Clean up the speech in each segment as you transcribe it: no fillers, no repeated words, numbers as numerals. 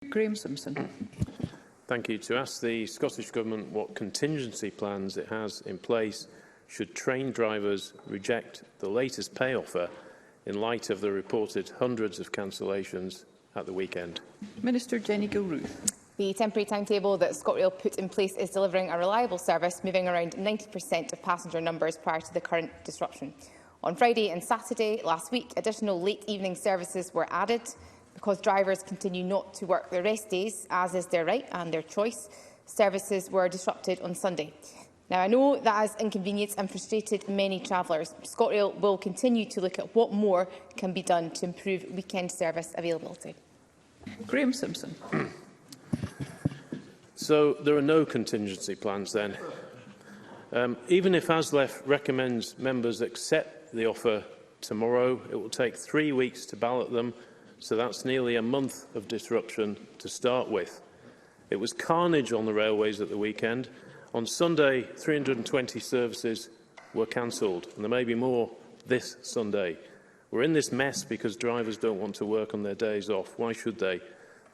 Graham Simpson. Thank you. To ask the Scottish Government what contingency plans it has in place should train drivers reject the latest pay offer in light of the reported hundreds of cancellations at the weekend. Minister Jenny Gilruth. The temporary timetable that ScotRail put in place is delivering a reliable service, moving around 90% of passenger numbers prior to the current disruption. On Friday and Saturday last week, additional late evening services were added. Because drivers continue not to work their rest days, as is their right and their choice, services were disrupted on Sunday. Now, I know that has inconvenienced and frustrated many travellers. ScotRail will continue to look at what more can be done to improve weekend service availability. Graham Simpson. So there are no contingency plans then. Even if ASLEF recommends members accept the offer tomorrow, it will take 3 weeks to ballot them. So that's nearly a month of disruption to start with. It was carnage on the railways at the weekend. On Sunday, 320 services were cancelled, and there may be more this Sunday. We're in this mess because drivers don't want to work on their days off. Why should they?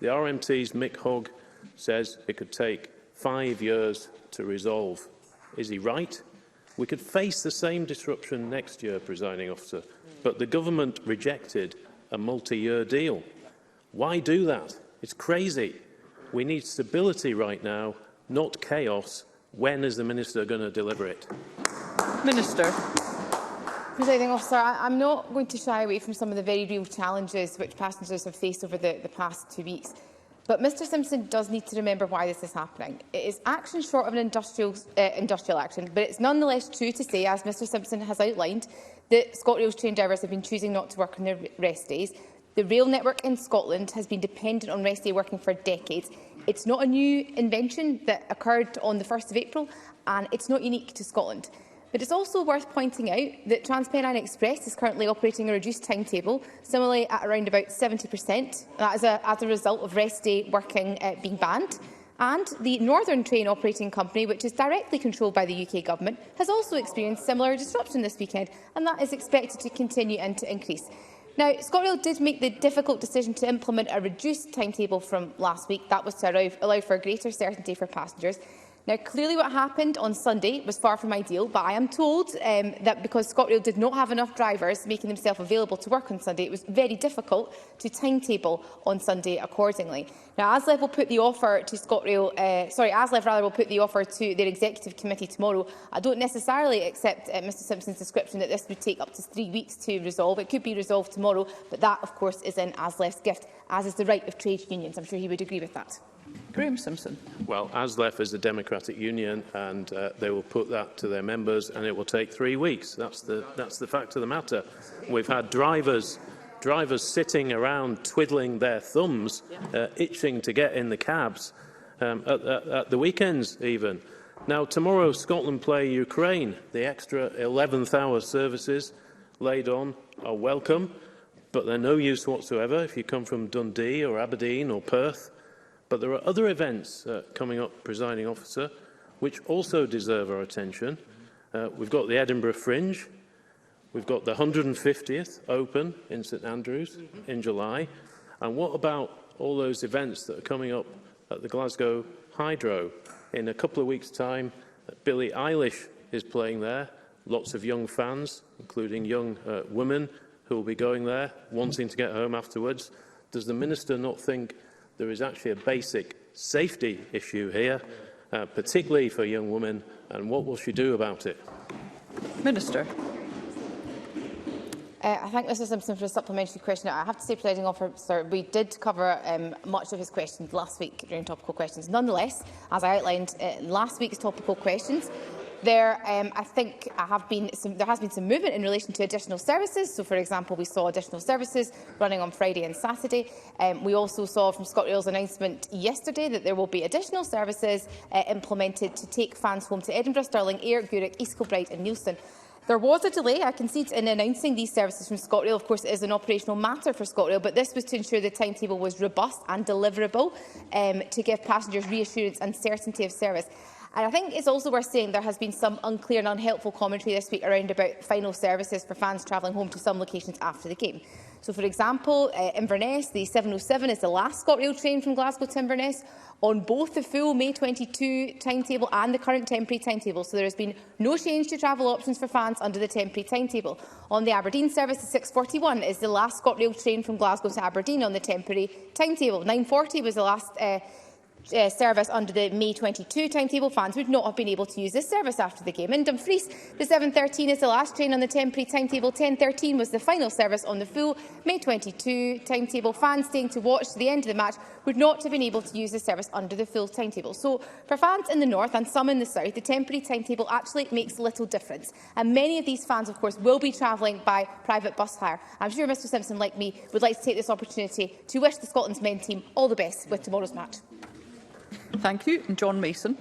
The RMT's Mick Hogg says it could take 5 years to resolve. Is he right? We could face the same disruption next year, Presiding Officer, but the government rejected a multi-year deal. Why do that? It's crazy. We need stability right now, not chaos. When is the Minister going to deliver it? Minister. Presiding Officer, I'm not going to shy away from some of the very real challenges which passengers have faced over the past 2 weeks. But Mr Simpson does need to remember why this is happening. It is action short of an industrial action, but it's nonetheless true to say, as Mr Simpson has outlined, that ScotRail's train drivers have been choosing not to work on their rest days. The rail network in Scotland has been dependent on rest day working for decades. It's not a new invention that occurred on the 1st of April, and it's not unique to Scotland. But it's also worth pointing out that TransPennine Express is currently operating a reduced timetable, similarly at around about 70%. That is as a result of rest day working being banned. And the Northern Train Operating Company, which is directly controlled by the UK Government, has also experienced similar disruption this weekend, and that is expected to continue and to increase. Now, ScotRail did make the difficult decision to implement a reduced timetable from last week. That was to allow for greater certainty for passengers. Now, clearly what happened on Sunday was far from ideal, but I am told that because ScotRail did not have enough drivers making themselves available to work on Sunday, it was very difficult to timetable on Sunday accordingly. Now, ASLEF will put the offer to ASLEF will put the offer to their executive committee tomorrow. I don't necessarily accept Mr Simpson's description that this would take up to 3 weeks to resolve. It could be resolved tomorrow, but that, of course, is in ASLEF's gift, as is the right of trade unions. I'm sure he would agree with that. Graham Simpson. Well, ASLEF is a democratic union, and they will put that to their members, and it will take 3 weeks. That's the fact of the matter. We've had drivers sitting around twiddling their thumbs, itching to get in the cabs at the weekends even. Now, tomorrow, Scotland play Ukraine. The extra 11th-hour services laid on are welcome, but they're no use whatsoever if you come from Dundee or Aberdeen or Perth. But there are other events coming up, Presiding Officer, which also deserve our attention. We've got the Edinburgh Fringe. We've got the 150th Open in St Andrews in July. And what about all those events that are coming up at the Glasgow Hydro? In a couple of weeks' time, Billie Eilish is playing there. Lots of young fans, including young women, who will be going there, wanting to get home afterwards. Does the Minister not think there is actually a basic safety issue here, particularly for young women, and what will she do about it? Minister. I thank Mr Simpson for a supplementary question. I have to say, Presiding Officer, we did cover much of his questions last week during topical questions. Nonetheless, as I outlined in last week's topical questions, there has been some movement in relation to additional services. So, for example, we saw additional services running on Friday and Saturday. We also saw from ScotRail's announcement yesterday that there will be additional services implemented to take fans home to Edinburgh, Stirling, Ayr, Gurrick, East Kilbride and Neilson. There was a delay, I concede, in announcing these services from ScotRail. Of course, it is an operational matter for ScotRail, but this was to ensure the timetable was robust and deliverable to give passengers reassurance and certainty of service. And I think it's also worth saying there has been some unclear and unhelpful commentary this week around about final services for fans travelling home to some locations after the game. So, for example, Inverness, the 707 is the last ScotRail train from Glasgow to Inverness on both the full May 22 timetable and the current temporary timetable. So there has been no change to travel options for fans under the temporary timetable. On the Aberdeen service, the 641 is the last ScotRail train from Glasgow to Aberdeen on the temporary timetable. 940 was the last service under the May 22 timetable. Fans would not have been able to use this service after the game. In Dumfries, the 713 is the last train on the temporary timetable. 1013 was the final service on the full May 22 timetable. Fans staying to watch to the end of the match would not have been able to use the service under the full timetable. So, for fans in the north and some in the south, the temporary timetable actually makes little difference. And many of these fans, of course, will be travelling by private bus hire. I'm sure Mr Simpson, like me, would like to take this opportunity to wish the Scotland's men team all the best with tomorrow's match. Thank you. And John Mason.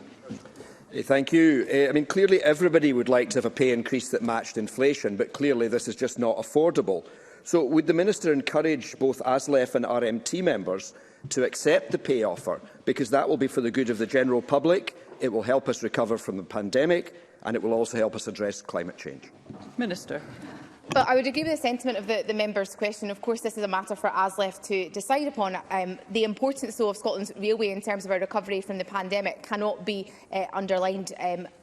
Thank you. I mean, clearly everybody would like to have a pay increase that matched inflation, but clearly this is just not affordable. So would the Minister encourage both ASLEF and RMT members to accept the pay offer, because that will be for the good of the general public, it will help us recover from the pandemic, and it will also help us address climate change? Minister. Well, I would agree with the sentiment of the member's question. Of course, this is a matter for ASLEF to decide upon. The importance, though, of Scotland's railway in terms of our recovery from the pandemic cannot be underlined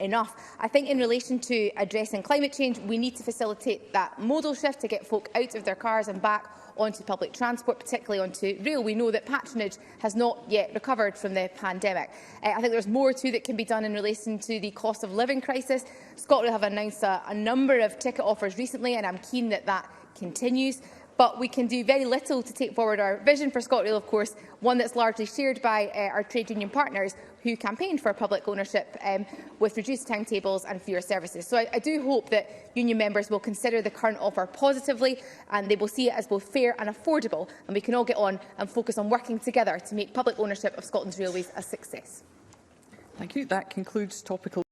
enough. I think in relation to addressing climate change, we need to facilitate that modal shift to get folk out of their cars and back onto public transport, particularly onto rail. We know that patronage has not yet recovered from the pandemic. I think there's more too that can be done in relation to the cost of living crisis. ScotRail have announced a number of ticket offers recently, and I'm keen that that continues. But we can do very little to take forward our vision for ScotRail, of course, one that's largely shared by our trade union partners who campaigned for public ownership with reduced timetables and fewer services. So I do hope that union members will consider the current offer positively, and they will see it as both fair and affordable, and we can all get on and focus on working together to make public ownership of Scotland's railways a success. Thank you. That concludes topical